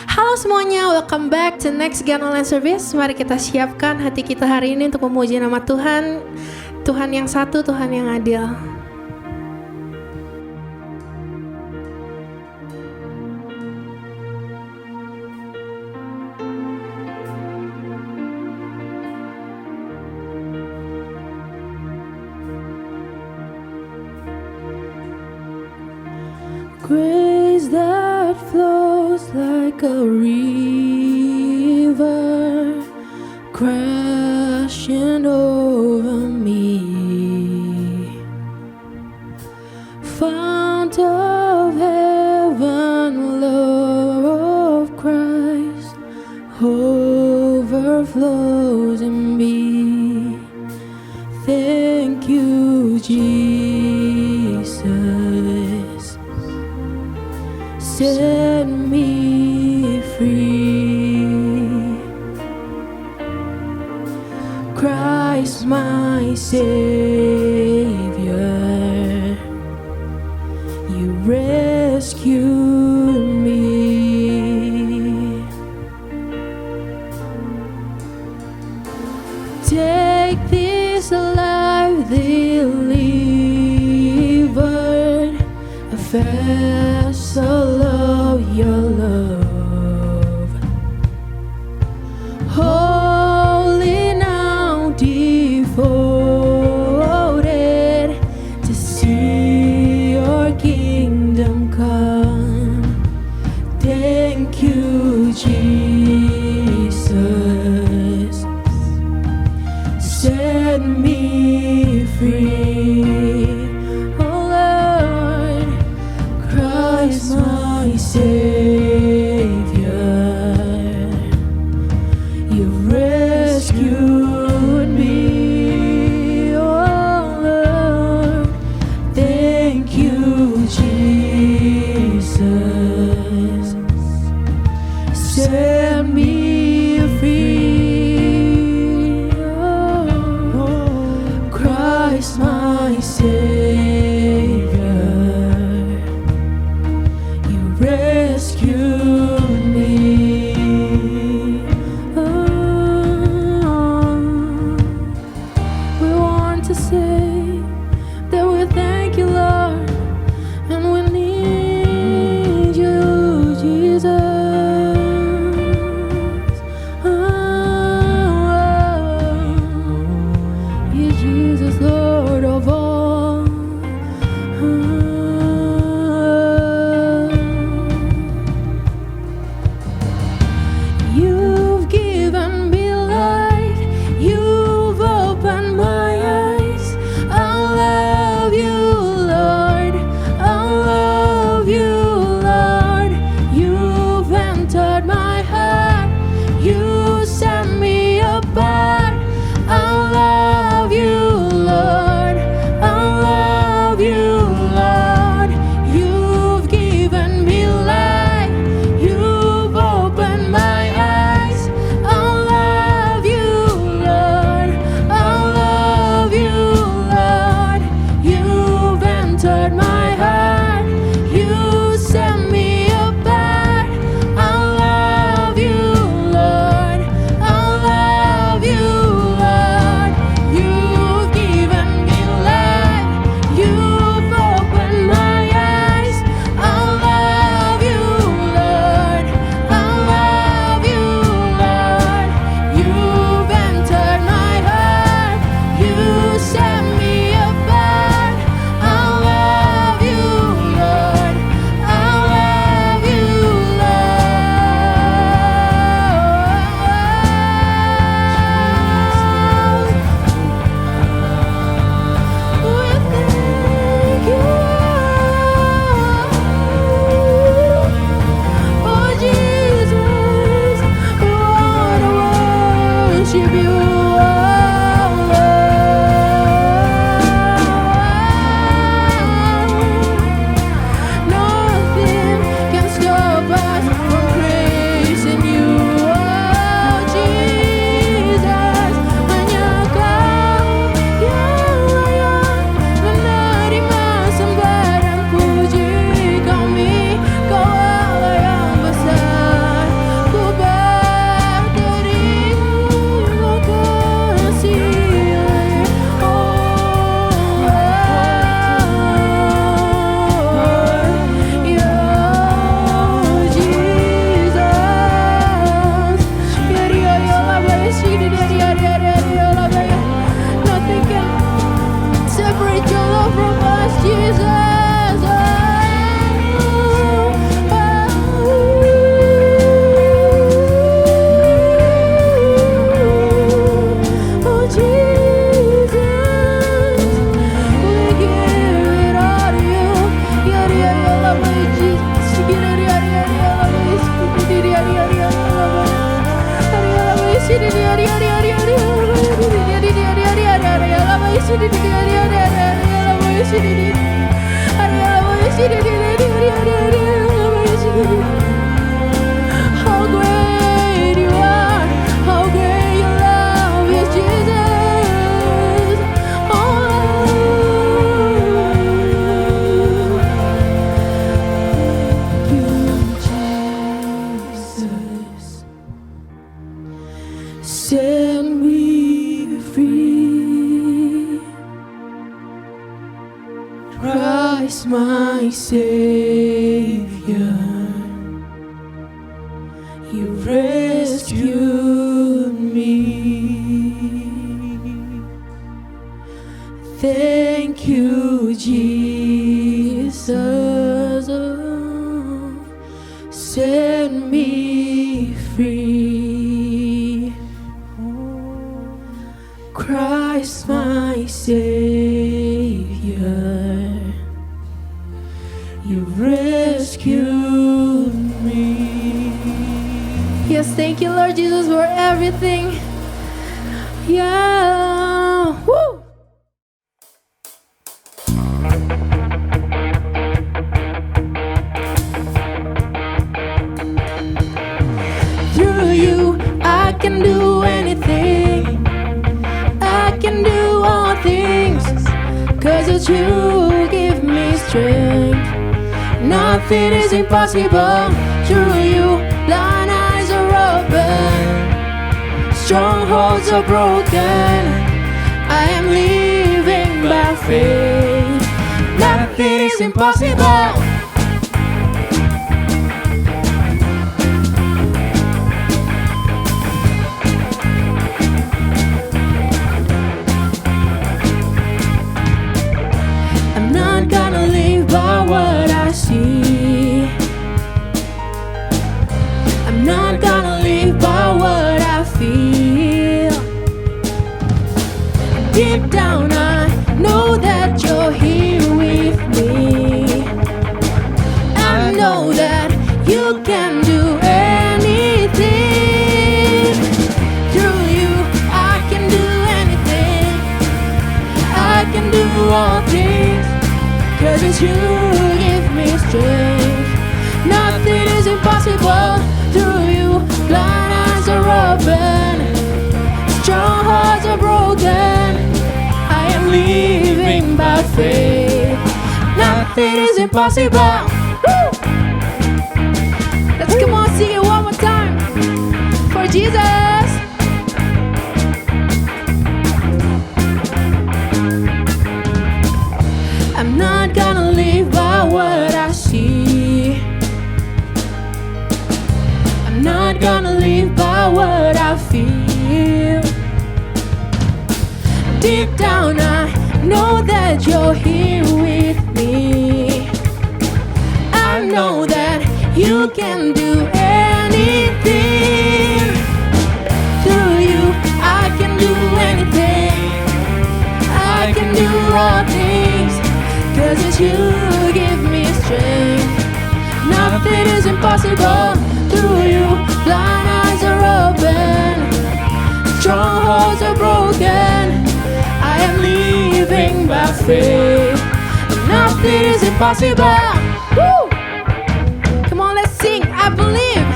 Halo semuanya, welcome back to Next Gen Online Service. Mari kita siapkan hati kita hari ini untuk memuji nama Tuhan. Tuhan yang satu, Tuhan yang adil. Grace that flows like a river, crashing over me. Fount of heaven, love of Christ, overflows in me. Thank you, Jesus. Set me free. Christ my Savior, you rescued me. Take this life delivered, a vessel of your love, holy now devoted to see your kingdom come. Thank you, Jesus. Set me free. Oh Lord, Christ my Savior, you rescued me. Oh Lord, thank you, Jesus. Set me free. Oh, Christ my Savior, you rescued me. Oh, we want to say that we thank you, Lord, and we need you, Jesus. How great you are, how great your love is, Jesus. Oh, thank you, Jesus. Set me free, Christ my Savior. You rescued me. Thank you, Jesus. Oh, set me free. Christ my Savior. You rescued me. Yes, thank you, Lord Jesus, for everything. Yeah. Woo. Through you, I can do anything. I can do all things, 'cause it's you give me strength. Nothing is impossible. Through you, blind eyes are open, strongholds are broken. I am living by faith. Nothing is impossible. I'm not gonna live by what I see. I'm not gonna live by what I feel. Deep down I know that you're here with me. I know that you can do anything. Through you I can do anything. I can do all things, 'cause it's you give me strength. Nothing is impossible. Through you, blind eyes are open, strongholds are broken. I am living by faith. Nothing is impossible. Woo! Let's come on, sing it one more time for Jesus. I'm not gonna live by what I see. I'm not gonna live by what I feel. Deep down I know that you're here with me. I know that you can do anything. Through you I can do anything. I can do all things, 'cause it's you give me strength. Nothing is impossible. Through you, blind eyes are open, strongholds are broken. I am living by faith. Nothing is impossible. Woo! Come on, let's sing. I believe.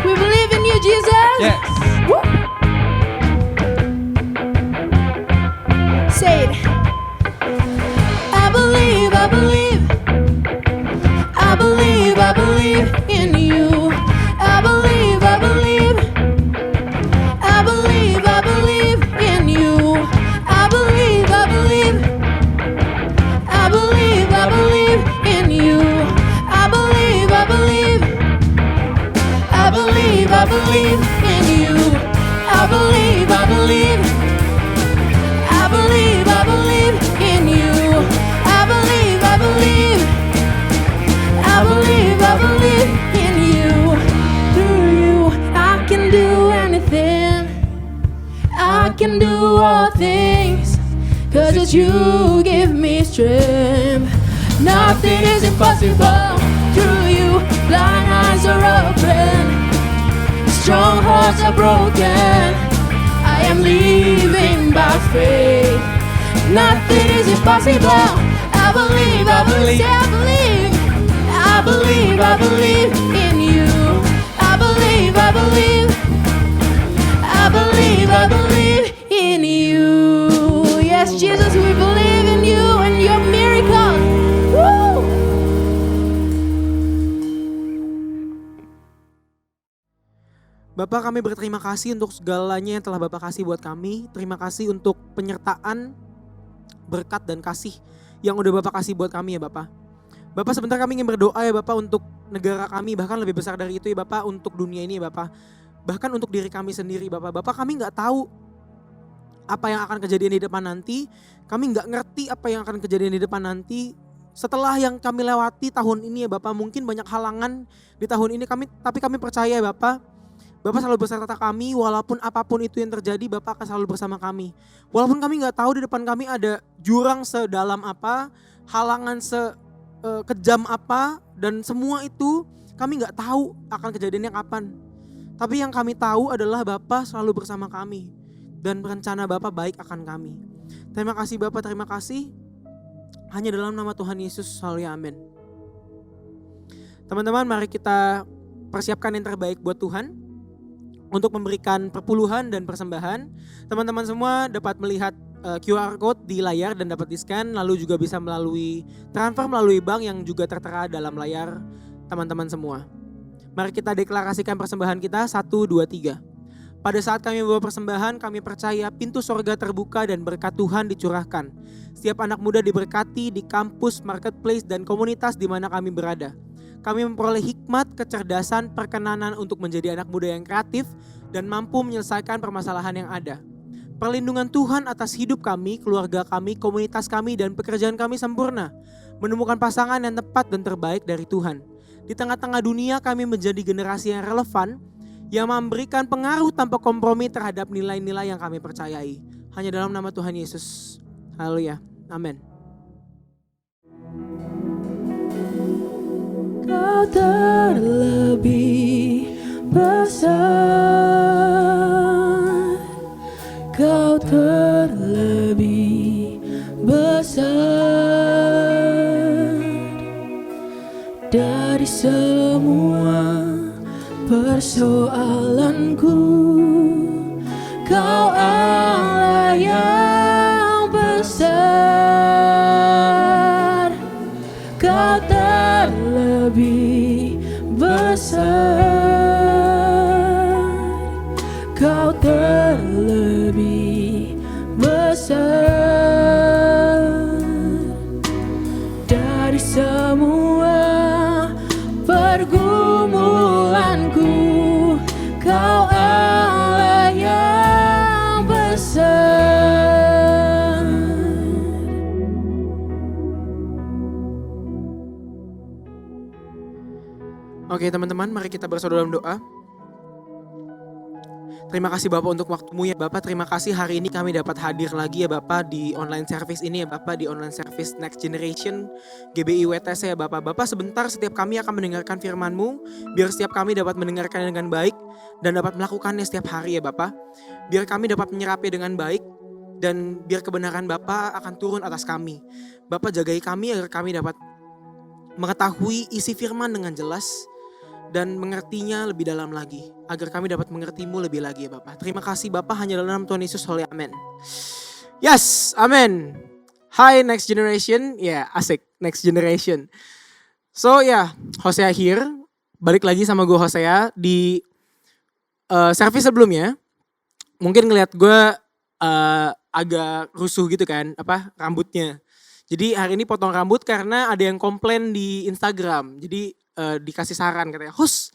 We believe in you, Jesus. Yes. Woo! Say it. I believe, I believe. I believe, I believe in you. I believe, I believe. I believe, I believe in you. I believe, I believe. I believe, I believe in you. I believe, I believe. I believe, I believe in you. I believe, I believe. I believe, I believe in you. I believe, I believe. I believe, I believe in you. Through you, I can do anything. I can do all things, 'cause it's you give me strength. Nothing is impossible. Through you, blind eyes are open, strongholds are broken. I am living by faith. Nothing is impossible. I believe, I believe, I believe. I believe, I believe in you. I believe, I believe. I believe, I believe in you. Yes, Jesus, we believe in you and your miracles. Woo! Bapak, kami berterima kasih untuk segalanya yang telah Bapak kasih buat kami. Terima kasih untuk penyertaan, berkat dan kasih yang udah Bapak kasih buat kami ya Bapak. Bapak, sebentar kami ingin berdoa ya Bapak untuk negara kami, bahkan lebih besar dari itu ya Bapak, untuk dunia ini ya Bapak. Bahkan untuk diri kami sendiri Bapak. Bapak, kami gak tahu apa yang akan kejadian di depan nanti. Kami gak ngerti apa yang akan kejadian di depan nanti. Setelah yang kami lewati tahun ini ya Bapak, mungkin banyak halangan di tahun ini tapi kami percaya ya Bapak. Bapak selalu beserta kami, walaupun apapun itu yang terjadi, Bapak akan selalu bersama kami. Walaupun kami gak tahu di depan kami ada jurang sedalam apa, halangan sekejam apa, dan semua itu kami gak tahu akan kejadiannya kapan. Tapi yang kami tahu adalah Bapak selalu bersama kami, dan rencana Bapak baik akan kami. Terima kasih Bapak, terima kasih. Hanya dalam nama Tuhan Yesus, haleluya, amin. Teman-teman, mari kita persiapkan yang terbaik buat Tuhan untuk memberikan perpuluhan dan persembahan. Teman-teman semua dapat melihat QR code di layar dan dapat di-scan, lalu juga bisa melalui transfer melalui bank yang juga tertera dalam layar teman-teman semua. Mari kita deklarasikan persembahan kita, 1, 2, 3. Pada saat kami membawa persembahan, kami percaya pintu sorga terbuka dan berkat Tuhan dicurahkan. Setiap anak muda diberkati di kampus, marketplace, dan komunitas di mana kami berada. Kami memperoleh hikmat, kecerdasan, perkenanan untuk menjadi anak muda yang kreatif dan mampu menyelesaikan permasalahan yang ada. Perlindungan Tuhan atas hidup kami, keluarga kami, komunitas kami, dan pekerjaan kami sempurna. Menemukan pasangan yang tepat dan terbaik dari Tuhan. Di tengah-tengah dunia kami menjadi generasi yang relevan, yang memberikan pengaruh tanpa kompromi terhadap nilai-nilai yang kami percayai. Hanya dalam nama Tuhan Yesus. Haleluya. Amin. Kau terlebih besar, Kau terlebih besar dari semua persoalanku. Kau Allah yang besar, Kau terlebih besar, Kau terlebih besar dari semua pergumulanku. Kau Allah yang besar. Oke teman-teman, mari kita bersatu dalam doa. Terima kasih Bapak untuk waktumu ya Bapak. Terima kasih hari ini kami dapat hadir lagi ya Bapak di online service ini ya Bapak. Di online service Next Generation GBI WTC ya Bapak. Bapak, sebentar setiap kami akan mendengarkan firman-Mu. Biar setiap kami dapat mendengarkan dengan baik dan dapat melakukannya setiap hari ya Bapak. Biar kami dapat menyerapi dengan baik dan biar kebenaran Bapak akan turun atas kami. Bapak, jagai kami agar kami dapat mengetahui isi firman dengan jelas dan mengertinya lebih dalam lagi, agar kami dapat mengerti-Mu lebih lagi ya Bapak. Terima kasih Bapak, hanya dalam nama Tuhan Yesus, haleluya, amin. Yes, amin. Hi Next Generation, ya asik, Next Generation. So ya, Hosea here, balik lagi sama gue Hosea di service sebelumnya. Mungkin ngeliat gue agak rusuh gitu kan, rambutnya. Jadi hari ini potong rambut karena ada yang komplain di Instagram. Jadi dikasih saran katanya, host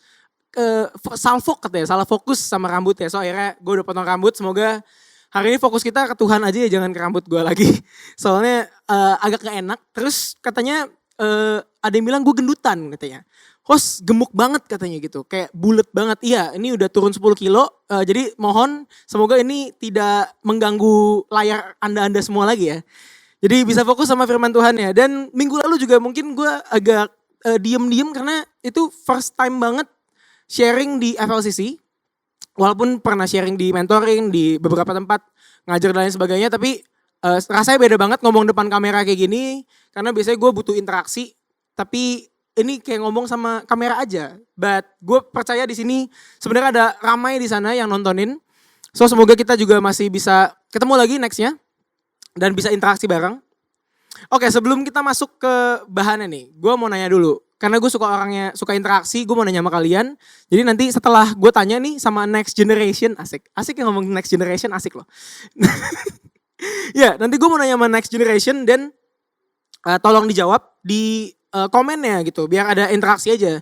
salah fokus sama rambutnya. So akhirnya gue udah potong rambut. Semoga hari ini fokus kita ke Tuhan aja ya, jangan ke rambut gue lagi. Soalnya agak gak enak. Terus katanya ada yang bilang gue gendutan katanya. Host gemuk banget katanya gitu, kayak bulet banget. Iya, ini udah turun 10 kilo. Jadi mohon semoga ini tidak mengganggu layar anda semua lagi ya. Jadi bisa fokus sama firman Tuhan ya. Dan minggu lalu juga mungkin gue agak diem karena itu first time banget sharing di FLCC. Walaupun pernah sharing di mentoring, di beberapa tempat ngajar dan lain sebagainya. Tapi Rasanya beda banget ngomong depan kamera kayak gini, karena biasanya gue butuh interaksi, tapi ini kayak ngomong sama kamera aja. But gue percaya di sini sebenarnya ada ramai di sana yang nontonin. So semoga kita juga masih bisa ketemu lagi nextnya dan bisa interaksi bareng. Oke, sebelum kita masuk ke bahannya nih, gue mau nanya dulu. Karena gue suka orangnya, suka interaksi, gue mau nanya sama kalian. Jadi nanti setelah gue tanya nih sama next generation, asik yang ngomong next generation, asik loh. Ya, nanti gue mau nanya sama next generation dan tolong dijawab di komennya gitu, biar ada interaksi aja.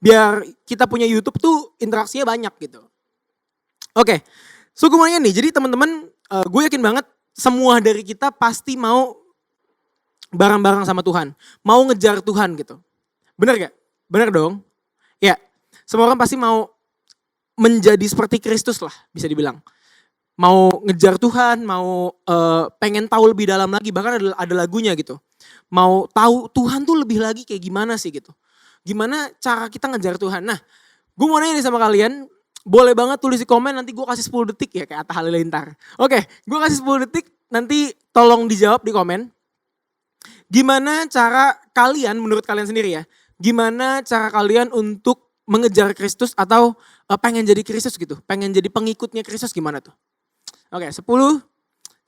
Biar kita punya YouTube tuh interaksinya banyak gitu. Oke, so gue mau nanya nih, jadi teman-teman, gue yakin banget semua dari kita pasti mau bareng-bareng sama Tuhan. Mau ngejar Tuhan gitu. Bener gak? Bener dong? Ya, semua orang pasti mau menjadi seperti Kristus lah, bisa dibilang. Mau ngejar Tuhan, mau pengen tahu lebih dalam lagi, bahkan ada lagunya gitu. Mau tahu Tuhan tuh lebih lagi kayak gimana sih gitu. Gimana cara kita ngejar Tuhan. Nah, gue mau nanya nih sama kalian, boleh banget tulis di komen, nanti gue kasih 10 detik ya kayak Atta Halilintar. Oke, gue kasih 10 detik, nanti tolong dijawab di komen. Gimana cara kalian, menurut kalian sendiri ya, gimana cara kalian untuk mengejar Kristus atau pengen jadi Kristus gitu, pengen jadi pengikutnya Kristus gimana tuh? Oke, 10, 9,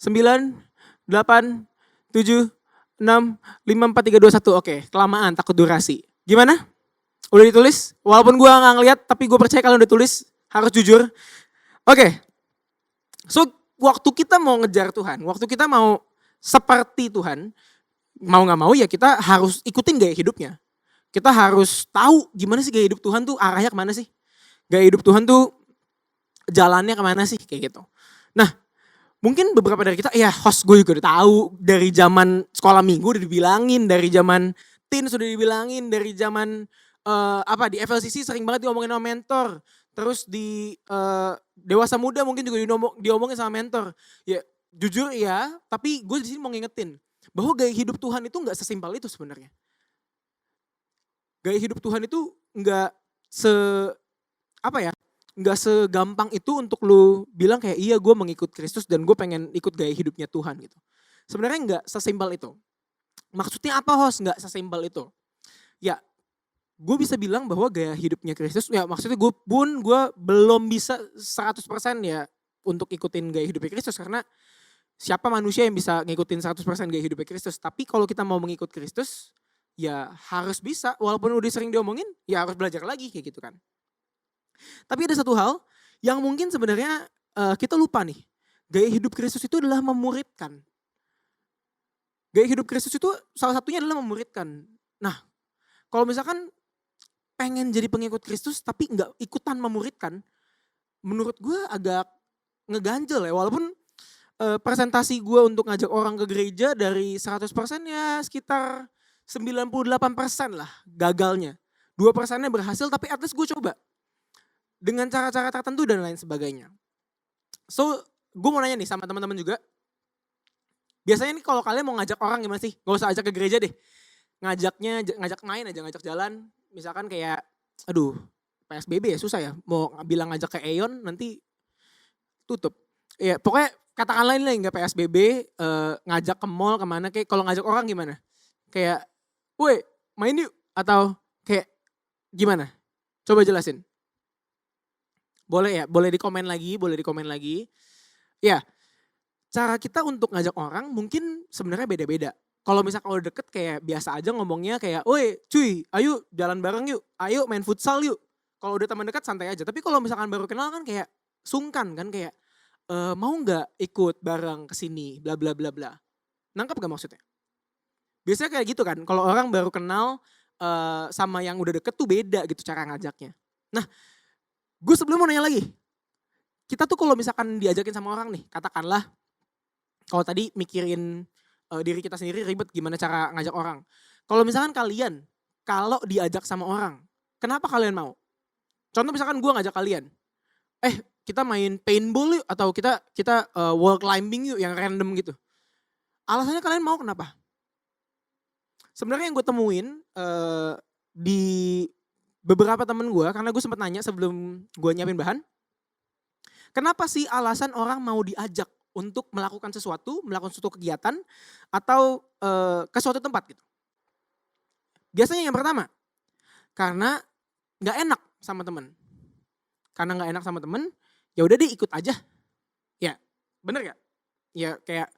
8, 7, 6, 5, 4, 3, 2, 1. Oke, kelamaan, takut durasi. Gimana? Udah ditulis? Walaupun gue gak ngeliat, tapi gue percaya kalian udah tulis, harus jujur. Oke, so waktu kita mau ngejar Tuhan, waktu kita mau seperti Tuhan, mau gak mau ya kita harus ikutin gaya hidupnya. Kita harus tahu gimana sih gaya hidup Tuhan tuh arahnya kemana sih. Gaya hidup Tuhan tuh jalannya kemana sih kayak gitu. Nah mungkin beberapa dari kita ya host gue juga udah tahu. Dari zaman sekolah minggu udah dibilangin. Dari zaman teen sudah dibilangin. Dari zaman di FLCC sering banget diomongin sama mentor. Terus di dewasa muda mungkin juga diomongin sama mentor. Ya jujur ya, tapi gue di sini mau ngingetin bahwa gaya hidup Tuhan itu nggak sesimpel itu sebenarnya. Gaya hidup Tuhan itu nggak nggak segampang itu untuk lu bilang kayak iya gue mengikut Kristus dan gue pengen ikut gaya hidupnya Tuhan gitu. Sebenarnya nggak sesimpel itu. Maksudnya apa host? Nggak sesimpel itu. Ya, gue bisa bilang bahwa gaya hidupnya Kristus, ya maksudnya gue belum bisa 100% ya untuk ikutin gaya hidupnya Kristus karena siapa manusia yang bisa ngikutin 100% gaya hidupnya Kristus. Tapi kalau kita mau mengikut Kristus, ya harus bisa. Walaupun udah sering diomongin, ya harus belajar lagi kayak gitu kan. Tapi ada satu hal yang mungkin sebenarnya kita lupa nih. Gaya hidup Kristus itu adalah memuridkan. Gaya hidup Kristus itu salah satunya adalah memuridkan. Nah, kalau misalkan pengen jadi pengikut Kristus tapi nggak ikutan memuridkan, menurut gue agak ngeganjel ya. Walaupun presentasi gue untuk ngajak orang ke gereja dari 100% ya sekitar 98% lah gagalnya. 2%-nya berhasil tapi at least gue coba. Dengan cara-cara tertentu dan lain sebagainya. So, gue mau nanya nih sama teman-teman juga. Biasanya nih kalau kalian mau ngajak orang gimana sih? Gak usah ajak ke gereja deh. Ngajak main aja, ngajak jalan. Misalkan kayak, PSBB ya susah ya. Mau bilang ngajak ke Aeon nanti tutup. Ya pokoknya katakan lain lah nggak PSBB, ngajak ke mall kemana. Kayak kalau ngajak orang gimana? Kayak, woi main yuk. Atau kayak gimana? Coba jelasin. Boleh ya, boleh di komen lagi. Ya, cara kita untuk ngajak orang mungkin sebenarnya beda-beda. Kalau misalkan udah deket kayak biasa aja ngomongnya kayak, woi cuy ayo jalan bareng yuk, ayo main futsal yuk. Kalau udah teman dekat santai aja, tapi kalau misalkan baru kenal kan kayak sungkan kan kayak, mau gak ikut bareng kesini bla bla bla bla. Nangkep gak maksudnya? Biasanya kayak gitu kan, kalau orang baru kenal sama yang udah deket tuh beda gitu cara ngajaknya. Nah, gue sebelum mau nanya lagi, kita tuh kalau misalkan diajakin sama orang nih, katakanlah kalau tadi mikirin diri kita sendiri ribet gimana cara ngajak orang. Kalau misalkan kalian, kalau diajak sama orang, kenapa kalian mau? Contoh misalkan gue ngajak kalian, kita main paintball yuk atau kita wall climbing yuk yang random gitu. Alasannya kalian mau kenapa? Sebenarnya yang gue temuin di beberapa temen gue, karena gue sempat nanya sebelum gue nyiapin bahan, kenapa sih alasan orang mau diajak untuk melakukan suatu kegiatan atau ke suatu tempat gitu. Biasanya yang pertama, karena nggak enak sama temen. Karena nggak enak sama temen, ya udah deh ikut aja. Ya, bener gak? Ya kayak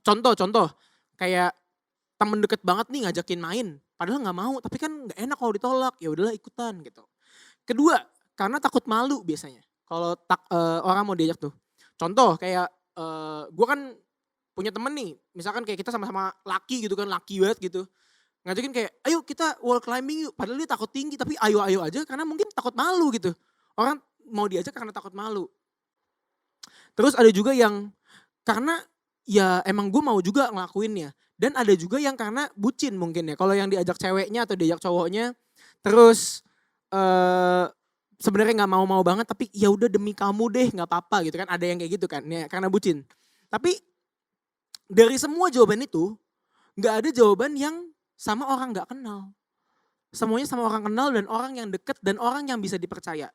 contoh kayak temen deket banget nih ngajakin main, padahal nggak mau, tapi kan nggak enak kalau ditolak, ya udahlah ikutan gitu. Kedua, karena takut malu biasanya. Kalau orang mau diajak tuh. Contoh kayak gue kan punya temen nih, misalkan kayak kita sama-sama laki gitu kan, laki banget gitu. Ngajakin kayak, ayo kita wall climbing yuk. Padahal dia takut tinggi, tapi ayo aja karena mungkin takut malu gitu. Orang mau diajak karena takut malu. Terus ada juga yang karena ya emang gue mau juga ngelakuinnya. Dan ada juga yang karena bucin mungkin ya. Kalau yang diajak ceweknya atau diajak cowoknya, terus sebenarnya nggak mau banget, tapi ya udah demi kamu deh, nggak apa-apa gitu kan. Ada yang kayak gitu kan, ya karena bucin. Tapi dari semua jawaban itu, nggak ada jawaban yang sama orang nggak kenal. Semuanya sama orang kenal dan orang yang deket dan orang yang bisa dipercaya.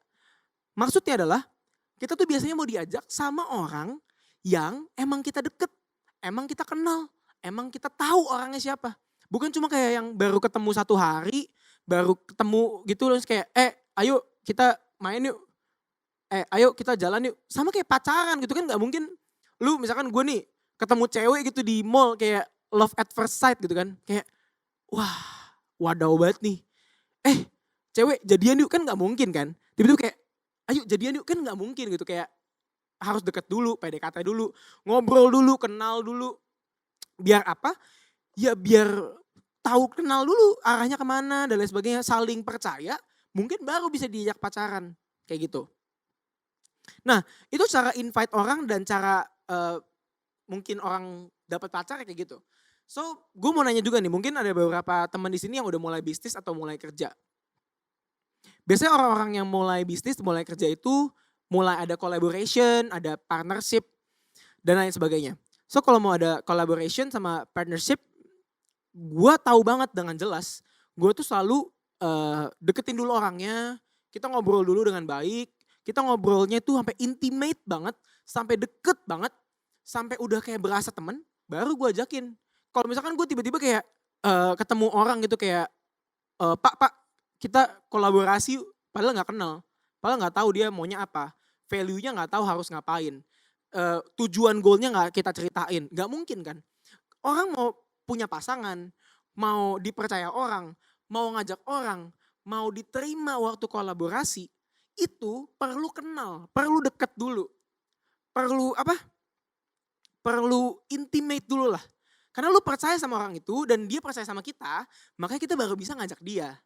Maksudnya adalah kita tuh biasanya mau diajak sama orang yang emang kita deket, emang kita kenal, emang kita tahu orangnya siapa. Bukan cuma kayak yang baru ketemu 1 hari, baru ketemu gitu terus kayak ayo kita main yuk, ayo kita jalan yuk. Sama kayak pacaran gitu kan, gak mungkin lu misalkan gue nih ketemu cewek gitu di mall kayak love at first sight gitu kan. Kayak wah wadaw banget nih. Cewek jadian yuk kan gak mungkin kan. Tiba-tiba kayak ayo jadian yuk kan gak mungkin gitu. Kayak harus deket dulu, PDKT dulu, ngobrol dulu, kenal dulu. Biar apa? Ya biar tahu kenal dulu arahnya kemana dan lain sebagainya, saling percaya, mungkin baru bisa diajak pacaran kayak gitu. Nah itu cara invite orang dan cara mungkin orang dapat pacar kayak gitu. So gue mau nanya juga nih, mungkin ada beberapa teman di sini yang udah mulai bisnis atau mulai kerja. Biasanya orang-orang yang mulai bisnis, mulai kerja itu mulai ada collaboration, ada partnership dan lain sebagainya. So kalau mau ada collaboration sama partnership, gue tahu banget dengan jelas, gue tuh selalu deketin dulu orangnya, kita ngobrol dulu dengan baik, kita ngobrolnya tuh sampai intimate banget, sampai deket banget, sampai udah kayak berasa temen, baru gue ajakin. Kalau misalkan gue tiba-tiba kayak ketemu orang gitu kayak, Pak, kita kolaborasi, padahal nggak kenal, padahal nggak tahu dia maunya apa, value-nya nggak tahu harus ngapain, tujuan goalnya nggak kita ceritain, nggak mungkin kan. Orang mau punya pasangan, mau dipercaya orang, mau ngajak orang, mau diterima waktu kolaborasi, itu perlu kenal, perlu deket dulu, perlu apa? Perlu intimate dulu lah. Karena lu percaya sama orang itu dan dia percaya sama kita, makanya kita baru bisa ngajak dia.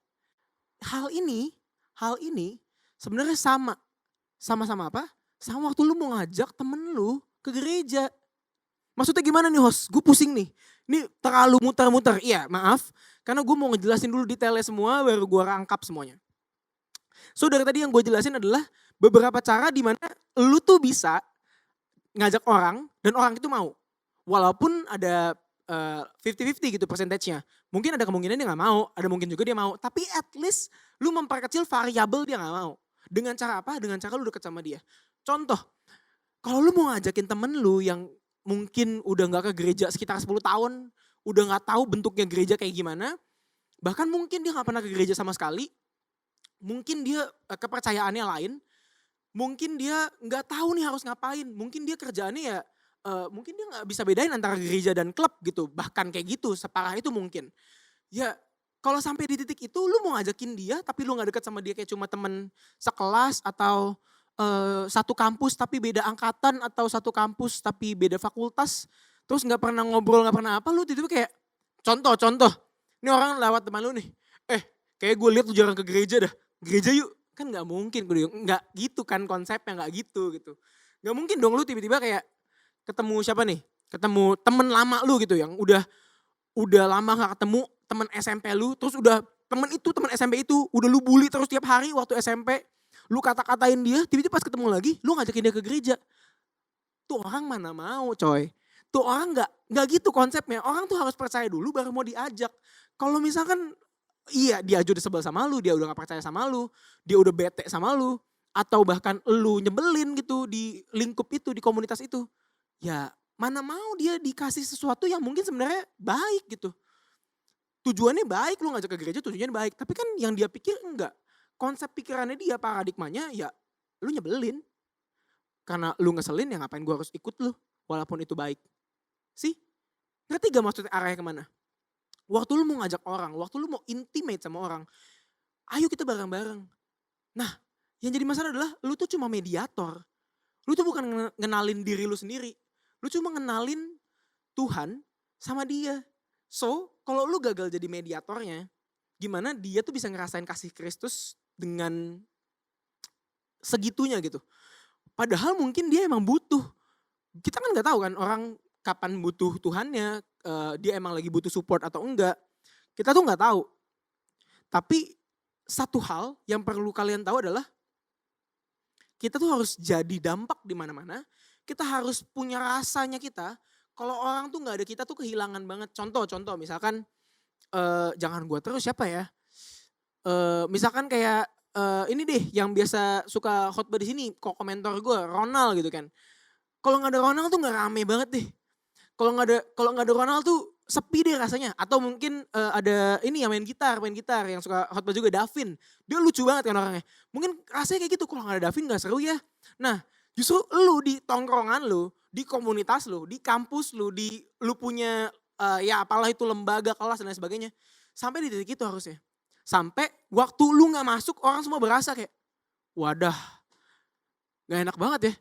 Hal ini sebenarnya sama-sama apa? Sama waktu lu mau ngajak temen lu ke gereja. Maksudnya gimana nih host? Gue pusing nih. Ini terlalu muter-muter. Iya maaf. Karena gue mau ngejelasin dulu detailnya semua baru gue rangkap semuanya. So dari tadi yang gue jelasin adalah beberapa cara di mana lu tuh bisa ngajak orang dan orang itu mau. Walaupun ada 50-50 gitu persentasenya. Mungkin ada kemungkinan dia gak mau, ada mungkin juga dia mau. Tapi at least lu memperkecil variabel dia gak mau. Dengan cara apa? Dengan cara lu deket sama dia. Contoh, kalau lu mau ngajakin temen lu yang mungkin udah gak ke gereja sekitar 10 tahun, udah gak tahu bentuknya gereja kayak gimana, bahkan mungkin dia gak pernah ke gereja sama sekali, mungkin dia kepercayaannya lain, mungkin dia gak tahu nih harus ngapain, mungkin dia kerjaannya ya, mungkin dia gak bisa bedain antara gereja dan klub gitu, bahkan kayak gitu, separah itu mungkin. Ya kalau sampai di titik itu lu mau ngajakin dia tapi lu gak deket sama dia kayak cuma temen sekelas atau satu kampus tapi beda angkatan atau satu kampus tapi beda fakultas, terus gak pernah ngobrol gak pernah apa, lu tiba-tiba kayak contoh, ini orang lewat teman lu nih, kayak gue lihat lu jarang ke gereja dah, gereja yuk, kan gak mungkin, gak gitu kan konsepnya, gak gitu. Gak mungkin dong lu tiba-tiba kayak ketemu siapa nih, ketemu temen lama lu gitu yang udah lama gak ketemu, temen SMP lu, terus udah temen SMP itu, udah lu bully terus tiap hari waktu SMP, lu kata-katain dia, tiba-tiba pas ketemu lagi, lu ngajakin dia ke gereja. Tuh orang mana mau coy. Tuh orang gak gitu konsepnya, orang tuh harus percaya dulu baru mau diajak. Kalau misalkan, iya dia aja udah sebel sama lu, dia udah gak percaya sama lu, dia udah bete sama lu, atau bahkan lu nyebelin gitu di lingkup itu, di komunitas itu. ya mana mau dia dikasih sesuatu yang mungkin sebenarnya baik gitu. Tujuannya baik, lu ngajak ke gereja tujuannya baik. Tapi kan yang dia pikir enggak. Konsep pikirannya dia, paradigmanya ya lu nyebelin. Karena lu ngeselin ya ngapain gua harus ikut lu. Walaupun itu baik. Sih? Ngerti gak maksudnya arahnya kemana? Waktu lu mau ngajak orang, waktu lu mau intimate sama orang, ayo kita bareng-bareng. Nah, yang jadi masalah adalah lu tuh cuma mediator. Lu tuh bukan ngenalin diri lu sendiri. Lu cuma ngenalin Tuhan sama dia. So, kalau lu gagal jadi mediatornya, gimana dia tuh bisa ngerasain kasih Kristus dengan segitunya gitu. Padahal mungkin dia emang butuh. Kita kan gak tahu kan orang kapan butuh Tuhannya, dia emang lagi butuh support atau enggak. Kita tuh gak tahu. Tapi satu hal yang perlu kalian tahu adalah kita tuh harus jadi dampak di mana-mana. Kita harus punya rasanya kita. Kalau orang tuh gak ada kita tuh kehilangan banget. Contoh misalkan jangan gua terus siapa ya? Misalkan kayak ini deh yang biasa suka khotbah di sini, kok komentar gua Ronald gitu kan. Kalau nggak ada Ronald tuh nggak rame banget deh. Kalau nggak ada Ronald tuh sepi deh rasanya. Atau mungkin ada ini yang main gitar yang suka khotbah juga Davin. Dia lucu banget kan orangnya. Mungkin rasanya kayak gitu, kalau nggak ada Davin nggak seru ya. Nah, justru lu di tongkrongan lu, di komunitas lu, di kampus lu, lu punya ya apalah itu lembaga, kelas dan lain sebagainya. Sampai di titik itu harusnya. Sampai waktu lu nggak masuk orang semua berasa kayak, wadah, nggak enak banget ya.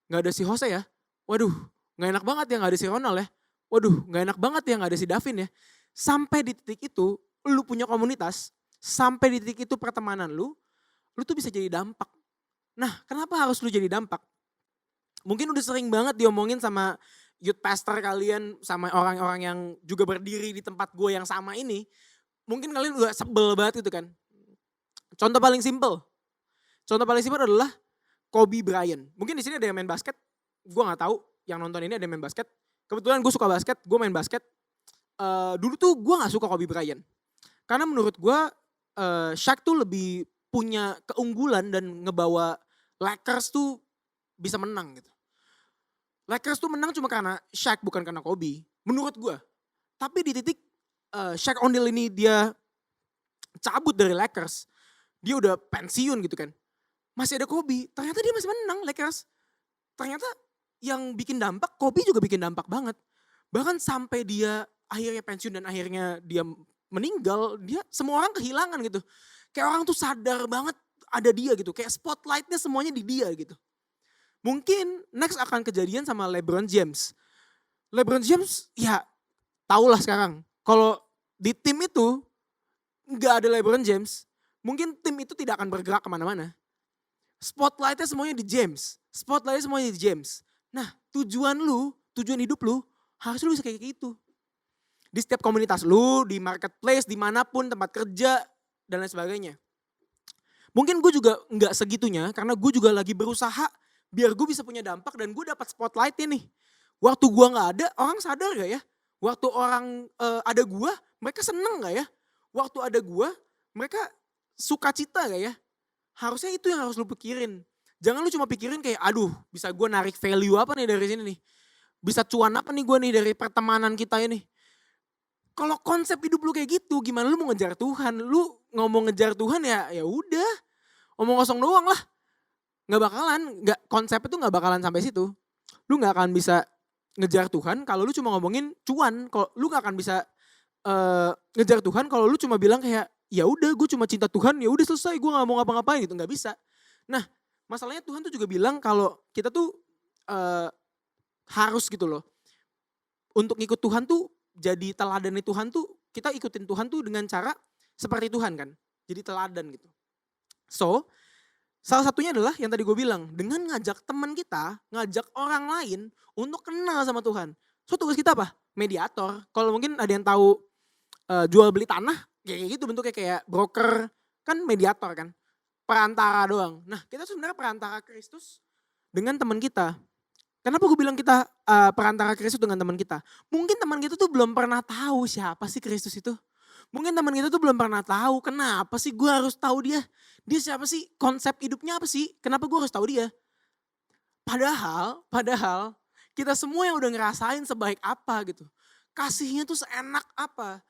Nggak ada si Jose ya. Waduh, nggak enak banget ya nggak ada si Ronald ya. Waduh, nggak enak banget ya nggak ada si Davin ya. Sampai di titik itu, lu punya komunitas. Sampai di titik itu pertemanan lu tuh bisa jadi dampak. Nah, kenapa harus lu jadi dampak? Mungkin udah sering banget diomongin sama youth pastor kalian, sama orang-orang yang juga berdiri di tempat gue yang sama ini. Mungkin kalian udah sebel banget gitu kan. Contoh paling simple adalah Kobe Bryant. Mungkin di sini ada yang main basket. Gue nggak tahu yang nonton ini ada yang main basket. Kebetulan gue suka basket, gue main basket. Dulu tuh gue nggak suka Kobe Bryant. Karena menurut gue Shaq tuh lebih punya keunggulan dan ngebawa Lakers tuh bisa menang gitu. Lakers tuh menang cuma karena Shaq, bukan karena Kobe. Menurut gue. Tapi di titik Shaq O'Neal ini dia cabut dari Lakers. Dia udah pensiun gitu kan. Masih ada Kobe, ternyata dia masih menang Lakers. Ternyata yang bikin dampak, Kobe juga bikin dampak banget. Bahkan sampai dia akhirnya pensiun dan akhirnya dia meninggal, dia semua orang kehilangan gitu. Kayak orang tuh sadar banget ada dia gitu, kayak spotlightnya semuanya di dia gitu. Mungkin next akan kejadian sama LeBron James. LeBron James ya tahulah sekarang, kalau di tim itu gak ada LeBron James, mungkin tim itu tidak akan bergerak kemana-mana. Spotlightnya semuanya di James. Nah, tujuan hidup lu, harus lu bisa kayak gitu. Di setiap komunitas lu, di marketplace, dimanapun, tempat kerja, dan lain sebagainya. Mungkin gue juga gak segitunya, karena gue juga lagi berusaha biar gue bisa punya dampak dan gue dapat spotlightnya nih. Waktu gue gak ada, orang sadar gak ya? Waktu orang ada gue, mereka seneng gak ya? Waktu ada gue, mereka sukacita gak ya? Harusnya itu yang harus lu pikirin. Jangan lu cuma pikirin kayak, aduh bisa gue narik value apa nih dari sini nih. Bisa cuan apa nih gue nih dari pertemanan kita ini. Kalau konsep hidup lu kayak gitu, gimana lu mau ngejar Tuhan? Lu ngomong ngejar Tuhan ya udah. Omong kosong doang lah. Konsep itu gak bakalan sampai situ. Lu gak akan bisa ngejar Tuhan kalau lu cuma ngomongin cuan. Kalau lu gak akan bisa ngejar Tuhan kalau lu cuma bilang kayak, ya udah gue cuma cinta Tuhan, ya udah selesai, gue nggak mau ngapa-ngapain gitu, nggak bisa. Nah, masalahnya Tuhan tuh juga bilang kalau kita tuh harus gitu loh, untuk ngikut Tuhan tuh jadi teladan Tuhan tuh, kita ikutin Tuhan tuh dengan cara seperti Tuhan kan, jadi teladan gitu. So, salah satunya adalah yang tadi gue bilang, dengan ngajak teman kita, ngajak orang lain untuk kenal sama Tuhan. So tugas kita apa? Mediator. Kalau mungkin ada yang tahu jual beli tanah, kayak gitu bentuknya kayak broker, kan mediator kan. Perantara doang. Nah kita tuh sebenarnya perantara Kristus dengan teman kita. Kenapa gue bilang kita perantara Kristus dengan teman kita? Mungkin teman kita tuh belum pernah tahu siapa sih Kristus itu. Mungkin teman kita tuh belum pernah tahu kenapa sih gue harus tahu dia. Dia siapa sih? Konsep hidupnya apa sih? Kenapa gue harus tahu dia? Padahal Kita semua yang udah ngerasain sebaik apa gitu. Kasihnya tuh seenak apa.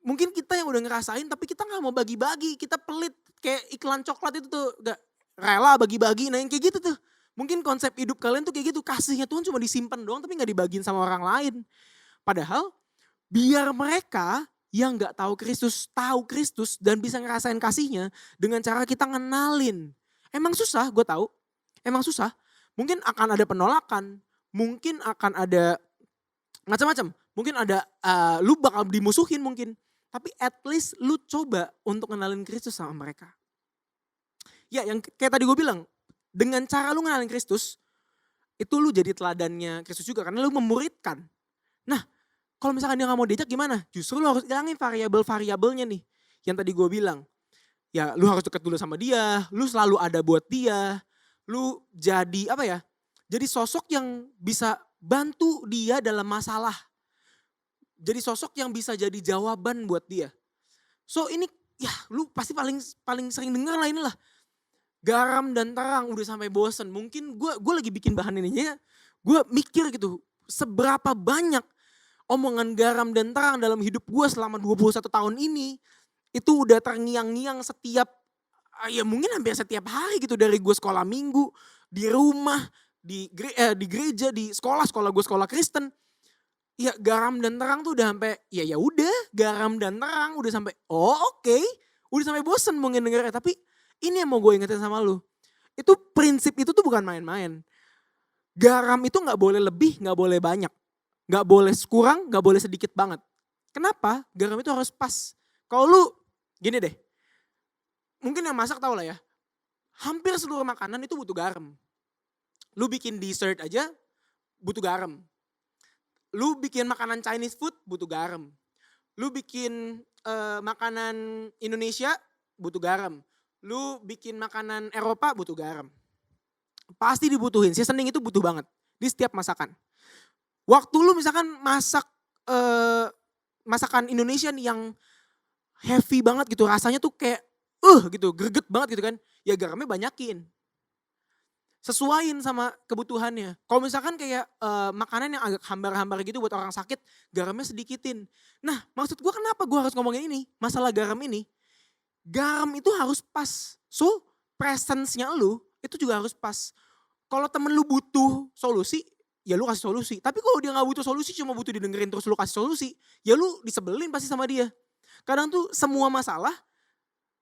Mungkin kita yang udah ngerasain tapi kita gak mau bagi-bagi. Kita pelit. Kayak iklan coklat itu tuh gak rela bagi-bagi. Nah yang kayak gitu tuh. Mungkin konsep hidup kalian tuh kayak gitu. Kasihnya Tuhan cuma disimpan doang tapi gak dibagiin sama orang lain. Padahal biar mereka yang gak tahu Kristus dan bisa ngerasain kasihnya dengan cara kita ngenalin. Emang susah, gue tahu. Emang susah. Mungkin akan ada penolakan, mungkin akan ada macam-macam. Mungkin ada lu bakal dimusuhin mungkin. Tapi at least lu coba untuk ngenalin Kristus sama mereka. Ya yang kayak tadi gue bilang, dengan cara lu ngenalin Kristus, itu lu jadi teladannya Kristus juga karena lu memuridkan. Nah, kalau misalkan dia gak mau diajak gimana? Justru lu harus hilangin variabel-variabelnya nih. Yang tadi gue bilang. Ya lu harus dekat dulu sama dia, lu selalu ada buat dia. Lu jadi apa ya? Jadi sosok yang bisa bantu dia dalam masalah. Jadi sosok yang bisa jadi jawaban buat dia. So ini ya lu pasti paling sering denger lah inilah. Garam dan terang udah sampai bosen. Mungkin gue lagi bikin bahan ini ya. Gue mikir gitu, seberapa banyak omongan garam dan terang dalam hidup gue selama 21 tahun ini. Itu udah terngiang-ngiang setiap, ya mungkin hampir setiap hari gitu. Dari gue sekolah minggu, di rumah, di gereja, di sekolah gue sekolah Kristen. Ya garam dan terang tuh udah sampai, ya udah garam dan terang udah sampai, oke. Udah sampai bosen mungkin dengernya. Tapi ini yang mau gue ingetin sama lu. Itu prinsip itu tuh bukan main-main. Garam itu gak boleh lebih, gak boleh banyak. Gak boleh kurang, gak boleh sedikit banget. Kenapa? Garam itu harus pas. Kalau lu, gini deh. Mungkin yang masak tau lah ya. Hampir seluruh makanan itu butuh garam. Lu bikin dessert aja butuh garam. Lu bikin makanan Chinese food butuh garam. Lu bikin makanan Indonesia butuh garam. Lu bikin makanan Eropa butuh garam. Pasti dibutuhin, seasoning itu butuh banget di setiap masakan. Waktu lu misalkan masak masakan Indonesia nih yang heavy banget gitu, rasanya tuh kayak gitu, greget banget gitu kan. Ya garamnya banyakin. Sesuaiin sama kebutuhannya. Kalau misalkan kayak makanan yang agak hambar-hambar gitu buat orang sakit, garamnya sedikitin. Nah maksud gue kenapa gue harus ngomongin ini, masalah garam ini. Garam itu harus pas. So presence-nya lu itu juga harus pas. Kalau temen lu butuh solusi, ya lu kasih solusi. Tapi kalau dia gak butuh solusi, cuma butuh didengerin terus lu kasih solusi, ya lu disebelin pasti sama dia. Kadang tuh semua masalah,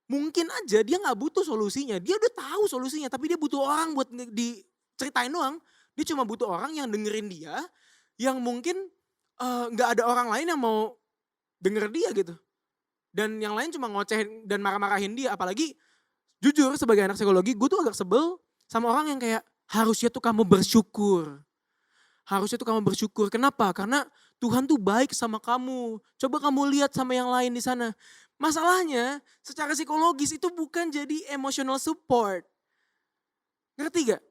mungkin aja dia gak butuh solusinya. Dia udah tahu solusinya, tapi dia butuh orang buat diceritain doang. Dia cuma butuh orang yang dengerin dia, yang mungkin gak ada orang lain yang mau denger dia gitu. Dan yang lain cuma ngocehin dan marah-marahin dia. Apalagi jujur sebagai anak psikologi, gue tuh agak sebel sama orang yang kayak, harusnya tuh kamu bersyukur. Harusnya tuh kamu bersyukur. Kenapa? Karena Tuhan tuh baik sama kamu. Coba kamu lihat sama yang lain di sana. Masalahnya secara psikologis itu bukan jadi emotional support. Ngerti gak?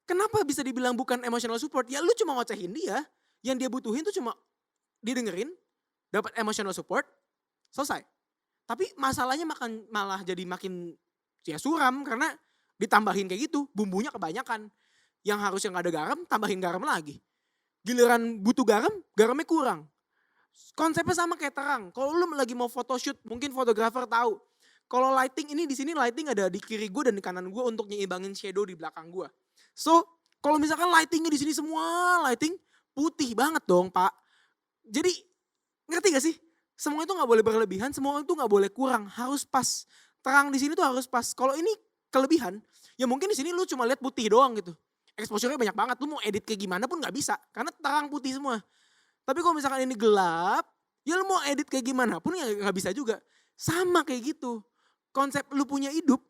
Kenapa bisa dibilang bukan emotional support? Ya lu cuma ngocehin dia. Yang dia butuhin tuh cuma didengerin, dapat emotional support, selesai. Tapi masalahnya malah jadi makin ya suram karena ditambahin kayak gitu. Bumbunya kebanyakan. Yang harusnya gak ada garam, tambahin garam lagi. Giliran butuh garam, garamnya kurang. Konsepnya sama kayak terang. Kalau lu lagi mau photoshoot, mungkin fotografer tahu. Kalau lighting ini di sini lighting ada di kiri gue dan di kanan gue untuk nyimbangin shadow di belakang gue. So, kalau misalkan lightingnya di sini semua lighting putih banget dong, Pak. Jadi, ngerti gak sih? Semua itu nggak boleh berlebihan, semua itu nggak boleh kurang, harus pas. Terang di sini tuh harus pas. Kalau ini kelebihan, ya mungkin di sini lu cuma lihat putih doang gitu. Exposure-nya banyak banget, lu mau edit kayak gimana pun nggak bisa, karena terang putih semua. Tapi kalau misalkan ini gelap, ya lu mau edit kayak gimana pun ya nggak bisa juga. Sama kayak gitu. Konsep lu punya hidup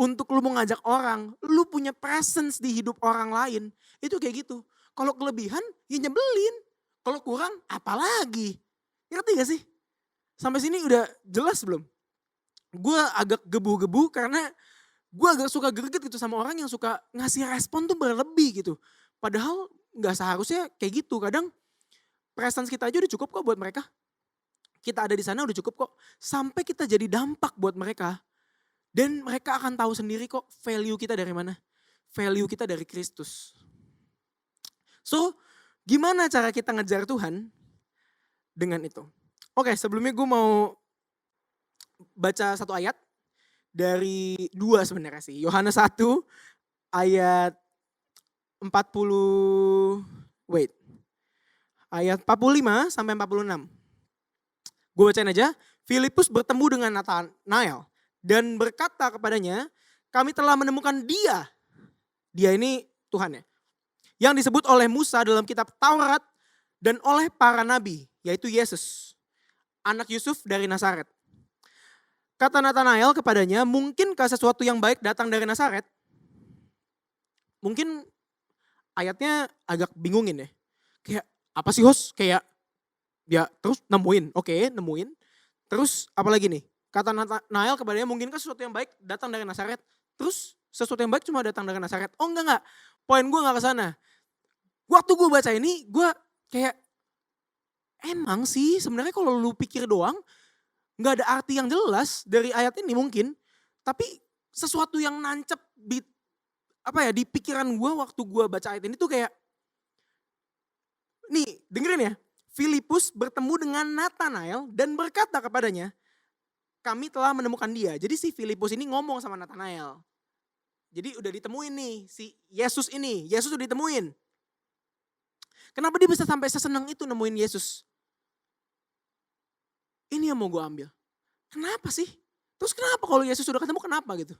untuk lu mau ngajak orang, lu punya presence di hidup orang lain, itu kayak gitu. Kalau kelebihan, ya nyebelin. Kalau kurang, apalagi. Ngerti gak sih? Sampai sini udah jelas belum? Gue agak gebu-gebu karena gue agak suka greget gitu sama orang yang suka ngasih respon tuh berlebih gitu. Padahal gak seharusnya kayak gitu. Kadang presence kita aja udah cukup kok buat mereka. Kita ada di sana udah cukup kok. Sampai kita jadi dampak buat mereka. Dan mereka akan tahu sendiri kok value kita dari mana. Value kita dari Kristus. So Gimana cara kita ngejar Tuhan? Dengan itu. Oke, sebelumnya gue mau baca satu ayat dari dua sebenarnya sih. Yohanes 1 ayat 40, ayat 45 sampai 46. Gue bacain aja. Filipus bertemu dengan Nathanael dan berkata kepadanya, kami telah menemukan dia. Dia ini Tuhan ya. Yang disebut oleh Musa dalam kitab Taurat dan oleh para nabi, yaitu Yesus, anak Yusuf dari Nazaret. Kata Nathanael kepadanya, mungkinkah sesuatu yang baik datang dari Nazaret? Mungkin ayatnya agak bingungin ya. Kayak apa sih host? Kayak ya terus nemuin, oke nemuin. Terus apalagi nih? Kata Nathanael kepadanya, mungkinkah sesuatu yang baik datang dari Nazaret? Terus sesuatu yang baik cuma datang dari Nazaret? Oh enggak. Poin gue gak ke sana. Waktu gue baca ini, gue kayak emang sih sebenarnya kalau lu pikir doang, gak ada arti yang jelas dari ayat ini mungkin. Tapi sesuatu yang nancep di pikiran gue waktu gue baca ayat ini tuh kayak, nih dengerin ya. Filipus bertemu dengan Nathanael dan berkata kepadanya, kami telah menemukan dia. Jadi si Filipus ini ngomong sama Nathanael. Jadi udah ditemuin nih si Yesus ini. Yesus udah ditemuin. Kenapa dia bisa sampai sesenang itu nemuin Yesus? Ini yang mau gue ambil. Kenapa sih? Terus kenapa kalau Yesus sudah ketemu kenapa gitu?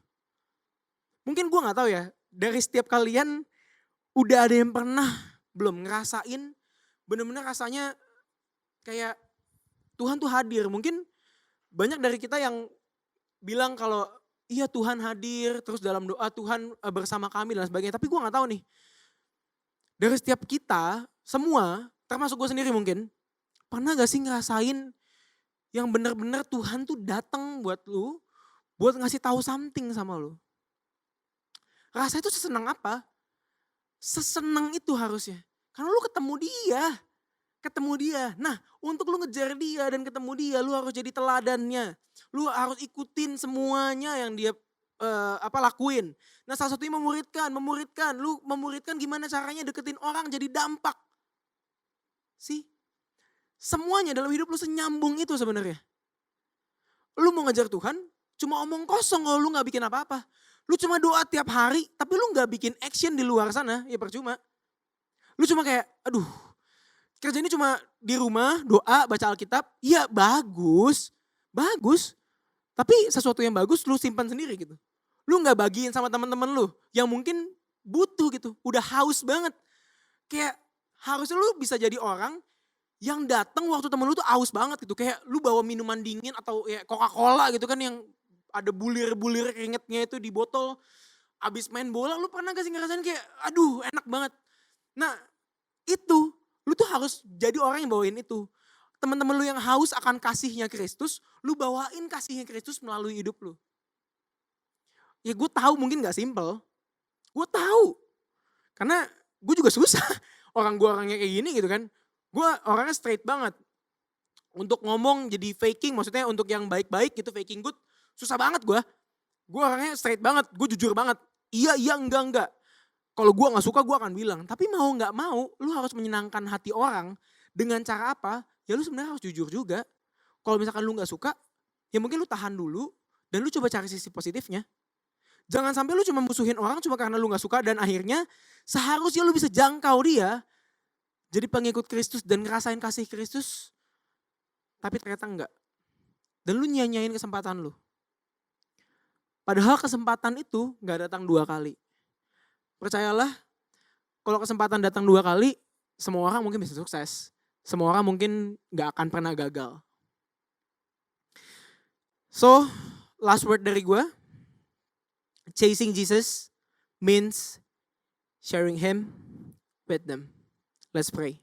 Mungkin gue gak tahu ya. Dari setiap kalian udah ada yang pernah belum ngerasain bener-bener rasanya kayak Tuhan tuh hadir. Mungkin banyak dari kita yang bilang kalau iya Tuhan hadir, terus dalam doa Tuhan bersama kami dan sebagainya. Tapi gue gak tahu nih, dari setiap kita semua, termasuk gue sendiri mungkin, pernah gak sih ngerasain yang bener-bener Tuhan tuh datang buat lu, buat ngasih tahu something sama lu. Rasa itu sesenang apa? Sesenang itu harusnya. Karena lu ketemu dia. Nah, untuk lu ngejar dia dan ketemu dia, lu harus jadi teladannya. Lu harus ikutin semuanya yang dia lakuin. Nah, salah satunya memuridkan. Lu memuridkan gimana caranya deketin orang jadi dampak. Sih, semuanya dalam hidup lu senyambung itu sebenarnya. Lu mau ngejar Tuhan, cuma omong kosong kalau lu gak bikin apa-apa. Lu cuma doa tiap hari, tapi lu gak bikin action di luar sana, ya percuma. Lu cuma kayak, aduh, kerjanya cuma di rumah, doa, baca Alkitab, ya bagus. Tapi sesuatu yang bagus lu simpan sendiri gitu. Lu gak bagiin sama teman-teman lu yang mungkin butuh gitu, udah haus banget. Kayak harusnya lu bisa jadi orang yang datang waktu temen lu tuh haus banget gitu. Kayak lu bawa minuman dingin atau ya Coca-Cola gitu kan yang ada bulir-bulir keringetnya itu di botol. Abis main bola lu pernah gak sih ngerasain kayak aduh enak banget. Nah itu lu tuh harus jadi orang yang bawain itu. Teman-teman lu yang haus akan kasihnya Kristus, lu bawain kasihnya Kristus melalui hidup lu. Ya gue tahu mungkin gak simple. Gue tahu. Karena gue juga susah. Gue orangnya kayak gini gitu kan. Gue orangnya straight banget. Untuk ngomong jadi faking, maksudnya untuk yang baik-baik gitu, faking good. Susah banget gue. Gue orangnya straight banget, gue jujur banget. Iya, enggak. Kalau gue gak suka gue akan bilang. Tapi mau gak mau, lu harus menyenangkan hati orang. Dengan cara apa? Ya lu sebenarnya harus jujur juga. Kalau misalkan lu gak suka, ya mungkin lu tahan dulu. Dan lu coba cari sisi positifnya. Jangan sampai lu cuma musuhin orang cuma karena lu gak suka. Dan akhirnya seharusnya lu bisa jangkau dia. Jadi pengikut Kristus dan ngerasain kasih Kristus. Tapi ternyata enggak. Dan lu nyanyain kesempatan lu. Padahal kesempatan itu gak datang 2 kali. Percayalah, kalau kesempatan datang 2 kali, semua orang mungkin bisa sukses. Semua orang mungkin gak akan pernah gagal. So, last word dari gue. Chasing Jesus means sharing Him with them. Let's pray.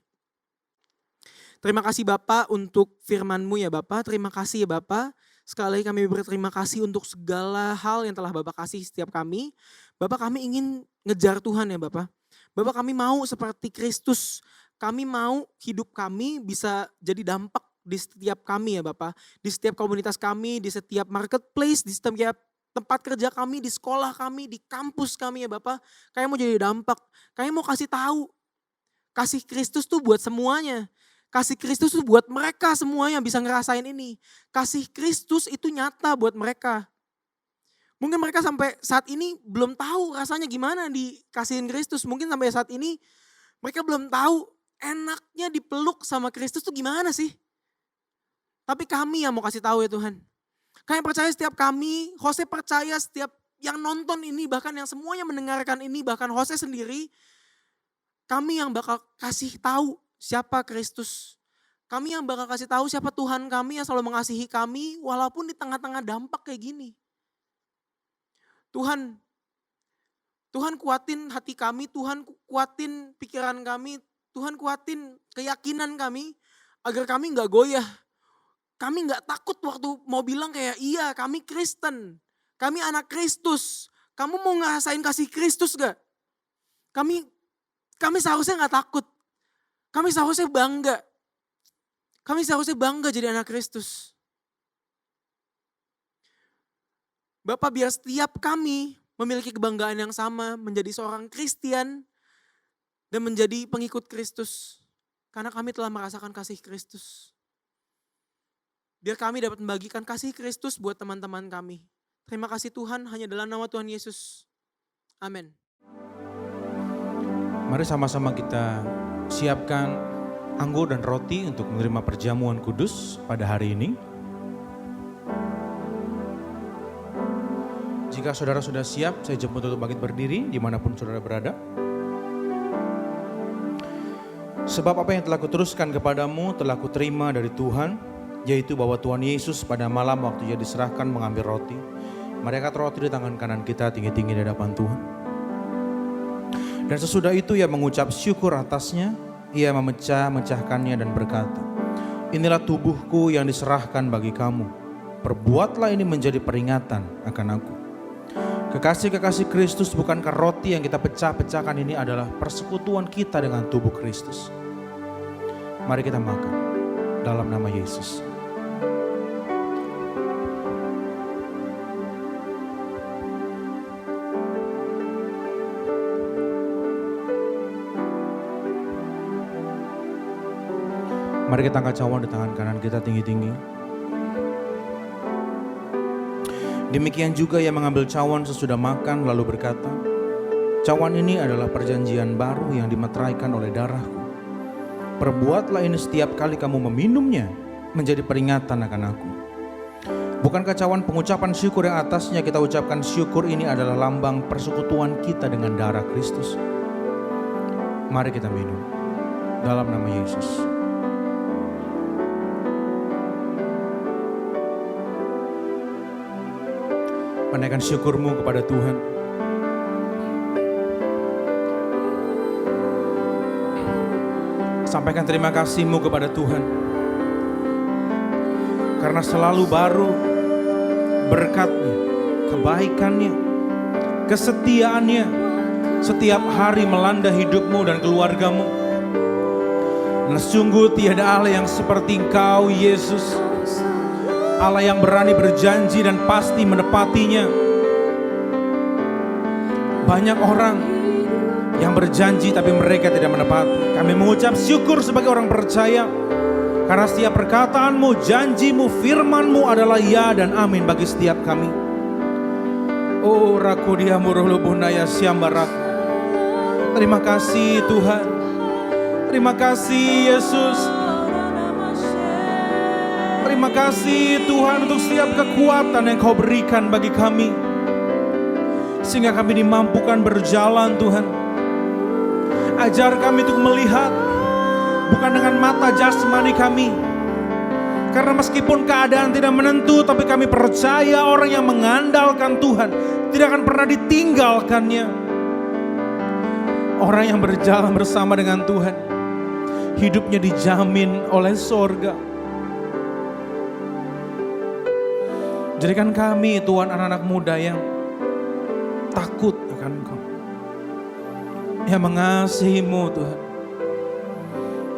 Terima kasih Bapak untuk firman-Mu ya Bapak. Terima kasih ya Bapak. Sekali lagi kami berterima kasih untuk segala hal yang telah Bapak kasih setiap kami. Bapak kami ingin ngejar Tuhan ya Bapak. Bapak kami mau seperti Kristus. Kami mau hidup kami bisa jadi dampak di setiap kami ya Bapak. Di setiap komunitas kami, di setiap marketplace, di setiap tempat kerja kami, di sekolah kami, di kampus kami ya Bapak. Kami mau jadi dampak. Kami mau kasih tahu. Kasih Kristus tuh buat semuanya. Kasih Kristus tuh buat mereka semua yang bisa ngerasain ini. Kasih Kristus itu nyata buat mereka. Mungkin mereka sampai saat ini belum tahu rasanya gimana dikasihin Kristus. Mungkin sampai saat ini mereka belum tahu enaknya dipeluk sama Kristus tuh gimana sih. Tapi kami yang mau kasih tahu ya Tuhan. Kami percaya setiap kami, Jose percaya setiap yang nonton ini, bahkan yang semuanya mendengarkan ini, bahkan Jose sendiri, kami yang bakal kasih tahu siapa Kristus. Kami yang bakal kasih tahu siapa Tuhan kami yang selalu mengasihi kami walaupun di tengah-tengah dampak kayak gini. Tuhan kuatin hati kami, Tuhan kuatin pikiran kami, Tuhan kuatin keyakinan kami agar kami gak goyah. Kami gak takut waktu mau bilang kayak iya kami Kristen, kami anak Kristus. Kamu mau ngerasain kasih Kristus gak? Kami seharusnya gak takut. Kami seharusnya bangga. Kami seharusnya bangga jadi anak Kristus. Bapak biar setiap kami memiliki kebanggaan yang sama menjadi seorang Kristen dan menjadi pengikut Kristus. Karena kami telah merasakan kasih Kristus. Biar kami dapat membagikan kasih Kristus buat teman-teman kami. Terima kasih Tuhan, hanya dalam nama Tuhan Yesus. Amin. Mari sama-sama kita siapkan anggur dan roti untuk menerima perjamuan kudus pada hari ini. Jika saudara sudah siap, saya jemput untuk bangkit berdiri dimanapun saudara berada. Sebab apa yang telah kuteruskan kepadamu telah kuterima dari Tuhan, yaitu bahwa Tuhan Yesus pada malam waktu Ia diserahkan mengambil roti. Mari angkat roti di tangan kanan kita tinggi-tinggi di hadapan Tuhan. Dan sesudah itu Ia mengucap syukur atasnya, Ia memecah-mecahkannya dan berkata, inilah tubuhku yang diserahkan bagi kamu. Perbuatlah ini menjadi peringatan akan aku. Kekasih-kekasih Kristus, bukankah roti yang kita pecah-pecahkan ini adalah persekutuan kita dengan tubuh Kristus? Mari kita makan dalam nama Yesus. Mari kita angkat cawan di tangan kanan kita tinggi-tinggi. Demikian juga Ia mengambil cawan sesudah makan lalu berkata, cawan ini adalah perjanjian baru yang dimeteraikan oleh darahku. Perbuatlah ini setiap kali kamu meminumnya menjadi peringatan akan aku. Bukankah cawan pengucapan syukur yang atasnya kita ucapkan syukur ini adalah lambang persekutuan kita dengan darah Kristus? Mari kita minum dalam nama Yesus. Panaikan syukurmu kepada Tuhan. Sampaikan terima kasihmu kepada Tuhan. Karena selalu baru berkat-Nya, kebaikan-Nya, kesetiaan-Nya setiap hari melanda hidupmu dan keluargamu. Dan sungguh tiada Allah yang seperti Engkau, Yesus. Allah yang berani berjanji dan pasti menepatinya. Banyak orang yang berjanji tapi mereka tidak menepati. Kami mengucap syukur sebagai orang percaya. Karena setiap perkataanmu, janjimu, firmanmu adalah ya dan amin bagi setiap kami. Oh rakudia muruhlubunaya siambaraku. Terima kasih Tuhan. Terima kasih Yesus. Terima kasih Tuhan untuk setiap kekuatan yang Kau berikan bagi kami. Sehingga kami dimampukan berjalan Tuhan. Ajar kami untuk melihat bukan dengan mata jasmani kami. Karena meskipun keadaan tidak menentu, tapi kami percaya orang yang mengandalkan Tuhan tidak akan pernah ditinggalkannya. Orang yang berjalan bersama dengan Tuhan, hidupnya dijamin oleh sorga. Jadikan kami Tuhan anak-anak muda yang takut akan Engkau, yang mengasihi-Mu Tuhan,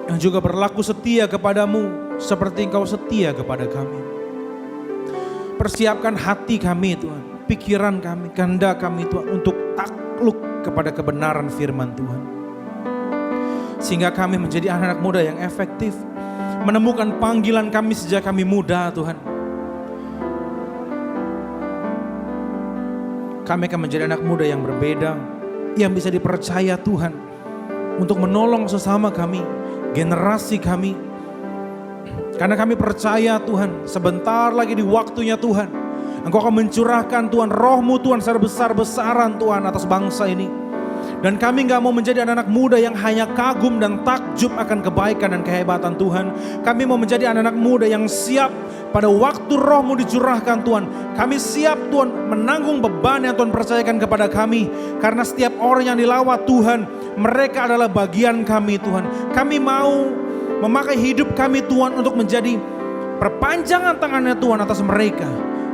yang juga berlaku setia kepadamu seperti Engkau setia kepada kami. Persiapkan hati kami Tuhan, pikiran kami, kehendak kami Tuhan untuk takluk kepada kebenaran firman Tuhan. Sehingga kami menjadi anak-anak muda yang efektif, menemukan panggilan kami sejak kami muda Tuhan. Kami akan menjadi anak muda yang berbeda, yang bisa dipercaya Tuhan untuk menolong sesama kami, generasi kami. Karena kami percaya Tuhan, sebentar lagi di waktunya Tuhan, Engkau akan mencurahkan Tuhan roh-Mu Tuhan secara besar-besaran Tuhan atas bangsa ini. Dan kami gak mau menjadi anak-anak muda yang hanya kagum dan takjub akan kebaikan dan kehebatan Tuhan. Kami mau menjadi anak-anak muda yang siap pada waktu roh-Mu dicurahkan Tuhan. Kami siap Tuhan menanggung beban yang Tuhan percayakan kepada kami. Karena setiap orang yang dilawat Tuhan, mereka adalah bagian kami Tuhan. Kami mau memakai hidup kami Tuhan untuk menjadi perpanjangan tangannya Tuhan atas mereka.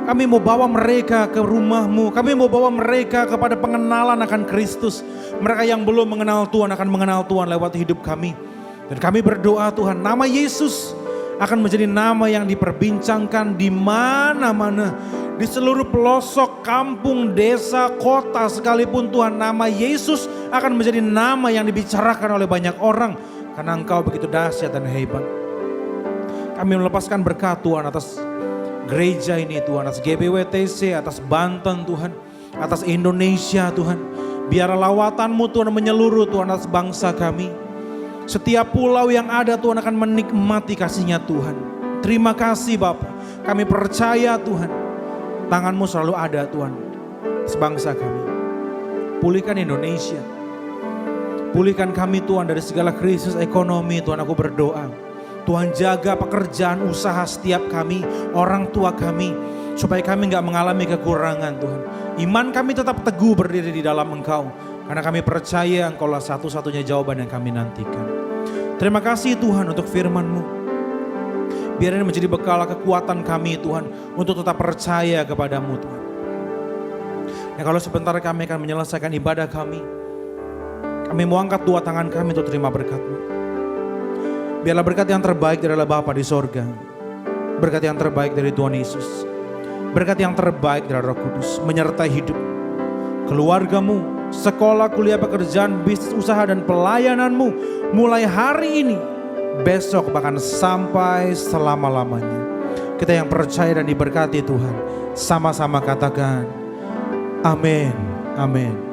Kami mau bawa mereka ke rumah-Mu. Kami mau bawa mereka kepada pengenalan akan Kristus. Mereka yang belum mengenal Tuhan akan mengenal Tuhan lewat hidup kami. Dan kami berdoa Tuhan, nama Yesus akan menjadi nama yang diperbincangkan di mana-mana. Di seluruh pelosok, kampung, desa, kota sekalipun Tuhan, nama Yesus akan menjadi nama yang dibicarakan oleh banyak orang. Karena Engkau begitu dahsyat dan hebat. Kami melepaskan berkat Tuhan atas gereja ini Tuhan, atas GBWTC, atas Banten Tuhan, atas Indonesia Tuhan. Biar lawatan-Mu Tuhan menyeluruh Tuhan atas bangsa kami. Setiap pulau yang ada Tuhan akan menikmati kasih-Nya Tuhan. Terima kasih Bapa. Kami percaya Tuhan, tangan-Mu selalu ada Tuhan atas bangsa kami. Pulihkan Indonesia. Pulihkan kami Tuhan dari segala krisis ekonomi Tuhan, aku berdoa. Tuhan jaga pekerjaan usaha setiap kami, orang tua kami, supaya kami gak mengalami kekurangan Tuhan. Iman kami tetap teguh berdiri di dalam Engkau, karena kami percaya Engkau lah satu-satunya jawaban yang kami nantikan. Terima kasih Tuhan untuk firman-Mu. Biar ini menjadi bekal kekuatan kami Tuhan, untuk tetap percaya kepada-Mu Tuhan. Dan kalau sebentar kami akan menyelesaikan ibadah kami mau angkat dua tangan kami untuk terima berkat-Mu. Biarlah berkat yang terbaik adalah Bapa di sorga. Berkat yang terbaik dari Tuhan Yesus. Berkat yang terbaik dari Roh Kudus menyertai hidup, keluargamu, sekolah, kuliah, pekerjaan, bisnis, usaha, dan pelayananmu. Mulai hari ini, besok, bahkan sampai selama-lamanya. Kita yang percaya dan diberkati Tuhan, sama-sama katakan amin, amin.